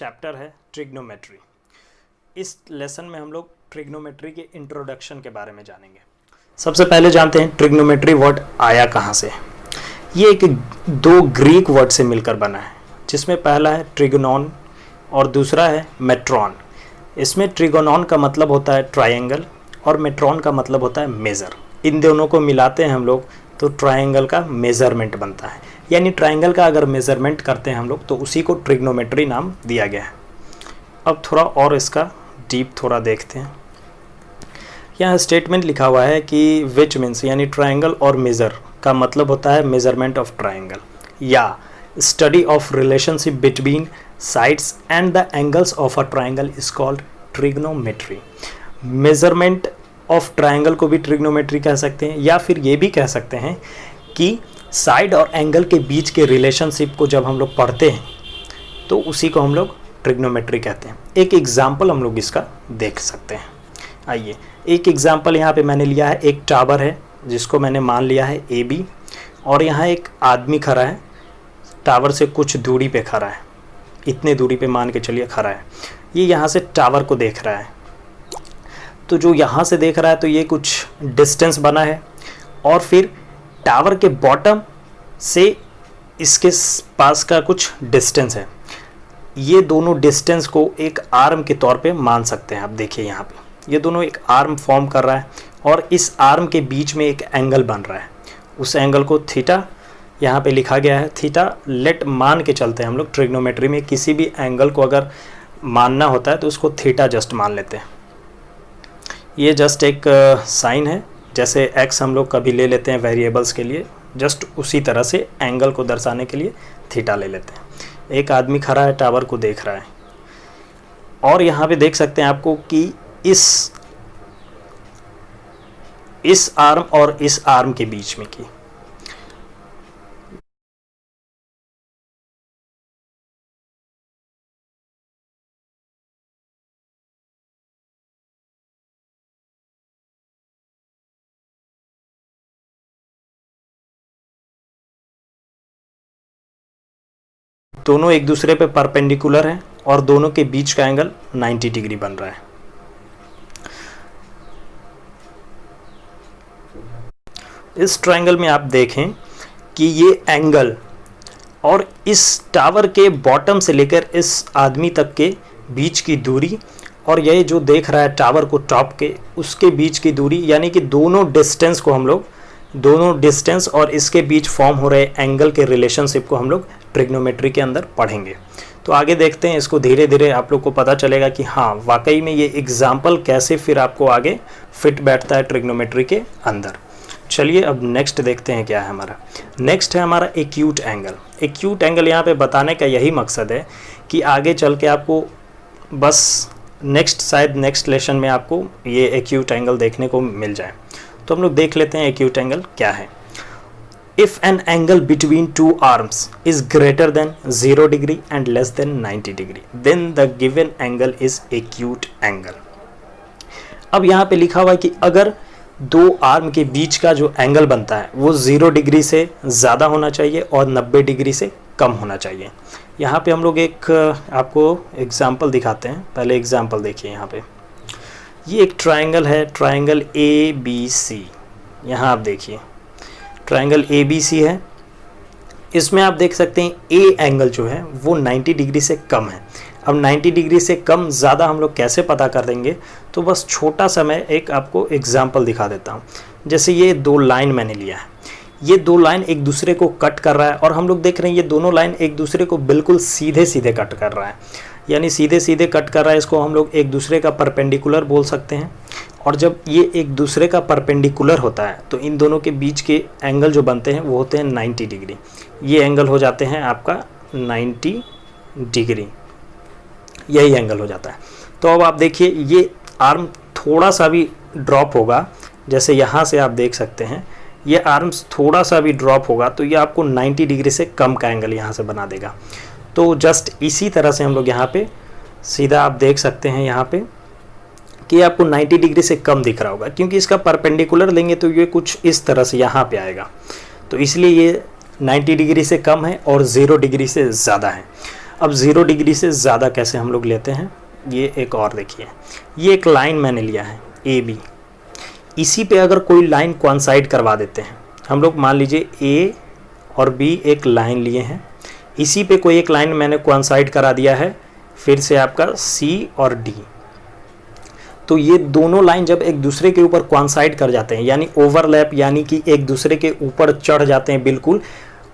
Chapter है trigonometry. इस lesson में हम लोग ट्रिग्नोमेट्री के इंट्रोडक्शन के बारे में जानेंगे। सबसे पहले जानते हैं ट्रिग्नोमेट्री वर्ड आया कहाँ से। ये एक दो ग्रीक वर्ड से मिलकर बना है, जिसमें पहला है ट्रिगोनॉन और दूसरा है मेट्रॉन। इसमें ट्रिगोनॉन का मतलब होता है ट्रायंगल और मेट्रॉन का मतलब होता है मेज़र। इन दोनों को मिलाते हैं हम लोग तो ट्रायंगल का मेज़रमेंट बनता है, यानी ट्रायंगल का अगर मेज़रमेंट करते हैं हम लोग तो उसी को ट्रिग्नोमेट्री नाम दिया गया है। अब थोड़ा और इसका डीप थोड़ा देखते हैं। यहाँ स्टेटमेंट लिखा हुआ है कि विच मीन्स, यानी ट्रायंगल और मेज़र का मतलब होता है मेज़रमेंट ऑफ ट्रायंगल या study of relationship between sides and the angles of a triangle is called trigonometry. Measurement of triangle को भी ट्रिग्नोमेट्री कह सकते हैं, या फिर ये भी कह सकते हैं कि साइड और एंगल के बीच के रिलेशनशिप को जब हम लोग पढ़ते हैं तो उसी को हम लोग ट्रिग्नोमेट्री कहते हैं। एक एग्जाम्पल हम लोग इसका देख सकते हैं। आइए एक एग्जाम्पल यहाँ पे मैंने लिया है। एक टावर है जिसको मैंने मान लिया है AB, और यहाँ एक आदमी खड़ा है, टावर से कुछ दूरी पे खड़ा है, इतने दूरी पे मान के चलिए खड़ा है। ये यहाँ से टावर को देख रहा है, तो जो यहाँ से देख रहा है तो ये कुछ डिस्टेंस बना है, और फिर टावर के बॉटम से इसके पास का कुछ डिस्टेंस है। ये दोनों डिस्टेंस को एक आर्म के तौर पे मान सकते हैं। आप देखिए यहाँ पे ये दोनों एक आर्म फॉर्म कर रहा है, और इस आर्म के बीच में एक एंगल बन रहा है। उस एंगल को थीटा यहाँ पे लिखा गया है। थीटा लेट मान के चलते हैं हम लोग। ट्रिग्नोमेट्री में किसी भी एंगल को अगर मानना होता है तो उसको थीटा जस्ट मान लेते हैं। ये जस्ट एक साइन है, जैसे एक्स हम लोग कभी ले लेते हैं वेरिएबल्स के लिए, जस्ट उसी तरह से एंगल को दर्शाने के लिए थीटा ले लेते हैं। एक आदमी खड़ा है, टावर को देख रहा है, और यहाँ पे देख सकते हैं आपको कि इस आर्म और इस आर्म के बीच में की दोनों एक दूसरे पे परपेंडिकुलर हैं, और दोनों के बीच का एंगल 90 डिग्री बन रहा है। इस ट्रायंगल में आप देखें कि ये एंगल और इस टावर के बॉटम से लेकर इस आदमी तक के बीच की दूरी, और ये जो देख रहा है टावर को टॉप के, उसके बीच की दूरी, यानी कि दोनों डिस्टेंस को हम लोग, दोनों डिस्टेंस और इसके बीच फॉर्म हो रहे एंगल के रिलेशनशिप को हम लोग ट्रिग्नोमेट्री के अंदर पढ़ेंगे। तो आगे देखते हैं इसको, धीरे धीरे आप लोग को पता चलेगा कि हाँ वाकई में ये एग्जाम्पल कैसे फिर आपको आगे फिट बैठता है ट्रिग्नोमेट्री के अंदर। चलिए अब नेक्स्ट देखते हैं क्या है हमारा। नेक्स्ट है हमारा एक्यूट एंगल। एक्यूट एंगल यहाँ पे बताने का यही मकसद है कि आगे चल के आपको बस शायद नेक्स्ट लेसन में आपको ये एक्यूट एंगल देखने को मिल जाए। तो हम लोग देख लेते हैं एक्यूट एंगल क्या है। If an angle between two arms is greater than 0 degree and less than 90 degree, then the given angle is acute angle. अब यहाँ पे लिखा हुआ है कि अगर दो आर्म के बीच का जो एंगल बनता है वो 0 डिग्री से ज़्यादा होना चाहिए और 90 डिग्री से कम होना चाहिए। यहाँ पे हम लोग एक आपको एग्जाम्पल दिखाते हैं। पहले एग्जाम्पल देखिए। यहाँ पे ये एक ट्रायंगल है, ट्रायंगल ABC। यहाँ आप देखिए ट्रायंगल ABC है। इसमें आप देख सकते हैं A एंगल जो है वो 90 डिग्री से कम है। अब 90 डिग्री से कम ज़्यादा हम लोग कैसे पता कर देंगे, तो बस छोटा सा मैं एक आपको एग्जांपल दिखा देता हूँ। जैसे ये दो लाइन मैंने लिया है, ये दो लाइन एक दूसरे को कट कर रहा है, और हम लोग देख रहे हैं ये दोनों लाइन एक दूसरे को बिल्कुल सीधे सीधे कट कर रहा है, यानी सीधे सीधे कट कर रहा है। इसको हम लोग एक दूसरे का परपेंडिकुलर बोल सकते हैं। और जब ये एक दूसरे का परपेंडिकुलर होता है तो इन दोनों के बीच के एंगल जो बनते हैं वो होते हैं 90 डिग्री। ये एंगल हो जाते हैं आपका 90 डिग्री, यही एंगल हो जाता है। तो अब आप देखिए ये आर्म थोड़ा सा भी ड्रॉप होगा, जैसे यहाँ से आप देख सकते हैं ये आर्म्स थोड़ा सा भी ड्रॉप होगा तो ये आपको 90 डिग्री से कम का एंगल यहाँ से बना देगा। तो जस्ट इसी तरह से हम लोग यहाँ पे सीधा आप देख सकते हैं यहाँ पे कि आपको 90 डिग्री से कम दिख रहा होगा, क्योंकि इसका परपेंडिकुलर लेंगे तो ये कुछ इस तरह से यहाँ पे आएगा। तो इसलिए ये 90 डिग्री से कम है और 0 डिग्री से ज़्यादा है। अब 0 डिग्री से ज़्यादा कैसे हम लोग लेते हैं, ये एक और देखिए, ये एक लाइन मैंने लिया है ए बी, इसी पे अगर कोई लाइन कोइंसाइड करवा देते हैं हम लोग, मान लीजिए ए और बी एक लाइन लिए हैं, इसी पे कोई एक लाइन मैंने कोइंसाइड करा दिया है फिर से आपका सी और डी, तो ये दोनों लाइन जब एक दूसरे के ऊपर कोइंसाइड कर जाते हैं यानी ओवरलैप, यानी कि एक दूसरे के ऊपर चढ़ जाते हैं बिल्कुल,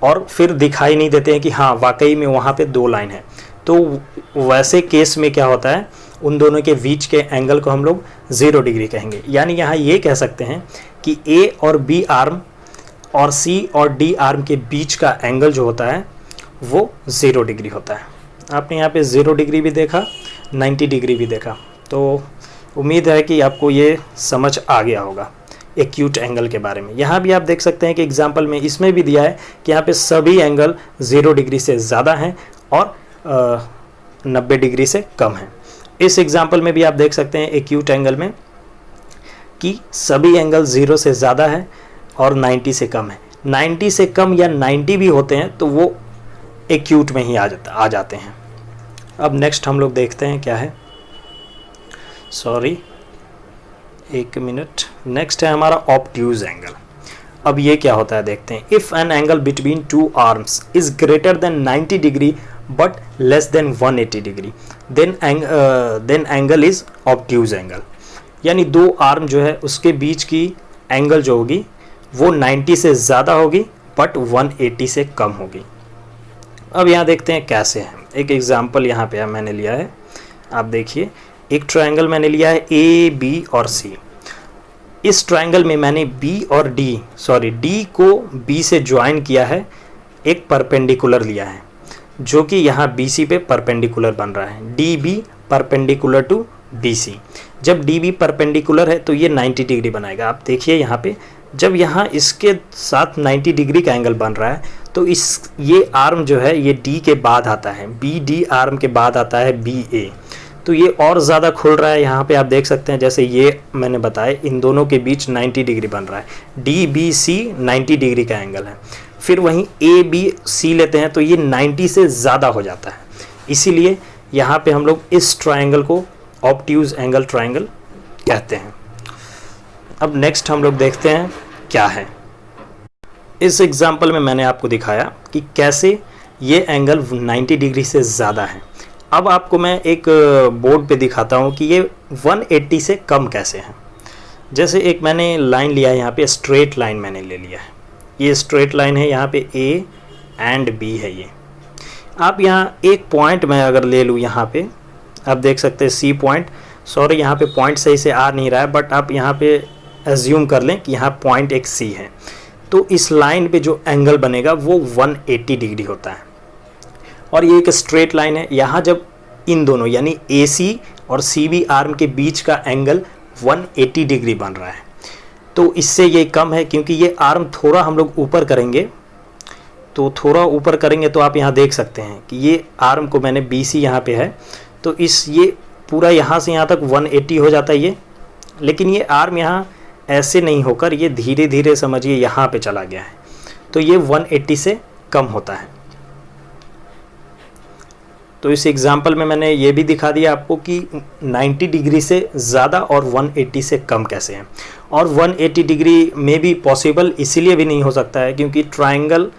और फिर दिखाई नहीं देते हैं कि हाँ वाकई में वहाँ पे 2 लाइन है, तो वैसे केस में क्या होता है, उन दोनों के बीच के एंगल को हम लोग 0 डिग्री कहेंगे। यानी यहाँ ये कह सकते हैं कि ए और बी आर्म और सी और डी आर्म के बीच का एंगल जो होता है वो 0 डिग्री होता है। आपने यहाँ पे 0 डिग्री भी देखा, 90 डिग्री भी देखा, तो उम्मीद है कि आपको ये समझ आ गया होगा एक्यूट एंगल के बारे में। यहाँ भी आप देख सकते हैं कि एग्जाम्पल में इसमें भी दिया है कि यहाँ पे सभी एंगल 0 डिग्री से ज़्यादा हैं और 90 डिग्री से कम हैं। इस एग्जाम्पल में भी आप देख सकते हैं एक्यूट एंगल में कि सभी एंगल 0 से ज़्यादा है और 90 से कम है। 90 से कम या 90 भी होते हैं तो वो एक्यूट में ही आ जाते हैं। अब नेक्स्ट हम लोग देखते हैं क्या है, सॉरी एक मिनट, नेक्स्ट है हमारा ऑब्ट्यूज एंगल। अब ये क्या होता है देखते हैं। If an angle between 2 arms is greater than 90 degree but less than 180 degree then angle is obtuse angle. यानी 2 आर्म जो है उसके बीच की एंगल जो होगी वो 90 से ज़्यादा होगी बट 180 से कम होगी। अब यहाँ देखते हैं कैसे है। एक एग्जांपल यहाँ पे मैंने लिया है, आप देखिए, एक ट्रायंगल मैंने लिया है ए बी और सी। इस ट्रायंगल में मैंने बी और डी को बी से ज्वाइन किया है, एक परपेंडिकुलर लिया है जो कि यहाँ बी सी पे परपेंडिकुलर बन रहा है, D B perpendicular to B C. जब डी बी परपेंडिकुलर है तो ये 90 डिग्री बनाएगा। आप देखिए यहाँ पे जब यहाँ इसके साथ 90 डिग्री का एंगल बन रहा है तो ये आर्म जो है ये डी के बाद आता है, बी डी आर्म के बाद आता है बी ए, तो ये और ज़्यादा खुल रहा है। यहाँ पे आप देख सकते हैं जैसे ये मैंने बताया इन दोनों के बीच 90 डिग्री बन रहा है, डी बी सी 90 डिग्री का एंगल है। फिर वहीं ए बी सी लेते हैं तो ये 90 से ज़्यादा हो जाता है, इसीलिए यहाँ पे हम लोग इस ट्रायंगल को ऑब्ट्यूज एंगल ट्रायंगल कहते हैं। अब नेक्स्ट हम लोग देखते हैं क्या है। इस एग्जाम्पल में मैंने आपको दिखाया कि कैसे ये एंगल 90 डिग्री से ज़्यादा है। अब आपको मैं एक बोर्ड पे दिखाता हूँ कि ये 180 से कम कैसे हैं। जैसे एक मैंने लाइन लिया है, यहाँ पे स्ट्रेट लाइन मैंने ले लिया है, ये स्ट्रेट लाइन है, यहाँ पे ए एंड बी है। ये आप यहाँ एक पॉइंट मैं अगर ले लूँ, यहाँ पे आप देख सकते हैं सी पॉइंट, सॉरी यहाँ पे पॉइंट सही से आ नहीं रहा है बट आप यहाँ पे एज्यूम कर लें कि यहाँ पॉइंट एक सी है, तो इस लाइन पे जो एंगल बनेगा वो 180 डिग्री होता है और ये एक स्ट्रेट लाइन है। यहाँ जब इन दोनों यानी ए सी और सी बी आर्म के बीच का एंगल 180 डिग्री बन रहा है, तो इससे ये कम है क्योंकि ये आर्म थोड़ा हम लोग ऊपर करेंगे, तो थोड़ा ऊपर करेंगे तो आप यहाँ देख सकते हैं कि ये आर्म को मैंने बी सी यहाँ पे है, तो ये पूरा यहाँ से यहाँ तक 180 हो जाता है ये, लेकिन ये आर्म यहाँ ऐसे नहीं होकर ये धीरे धीरे समझिए यहाँ पे चला गया है, तो ये 180 से कम होता है। तो इस एग्जाम्पल में मैंने ये भी दिखा दिया आपको कि 90 डिग्री से ज़्यादा और 180 से कम कैसे हैं। और 180 डिग्री में भी पॉसिबल इसीलिए भी नहीं हो सकता है क्योंकि ट्रायंगल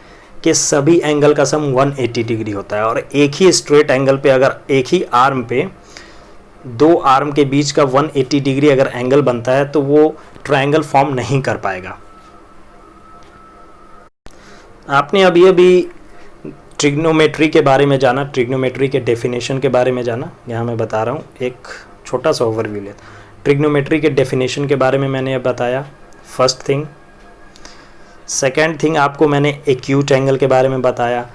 के सभी एंगल का सम 180 डिग्री होता है और एक ही स्ट्रेट एंगल पे अगर एक ही आर्म पे 2 आर्म के बीच का 180 डिग्री अगर एंगल बनता है तो वो ट्रायंगल फॉर्म नहीं कर पाएगा। आपने अभी ट्रिग्नोमेट्री के बारे में जाना, ट्रिग्नोमेट्री के डेफिनेशन के बारे में जाना। यहाँ मैं बता रहा हूँ, एक छोटा सा ओवरव्यू लेता। ट्रिग्नोमेट्री के डेफिनेशन के बारे में मैंने अब बताया, फर्स्ट थिंग। सेकंड थिंग आपको मैंने एक्यूट एंगल के बारे में बताया।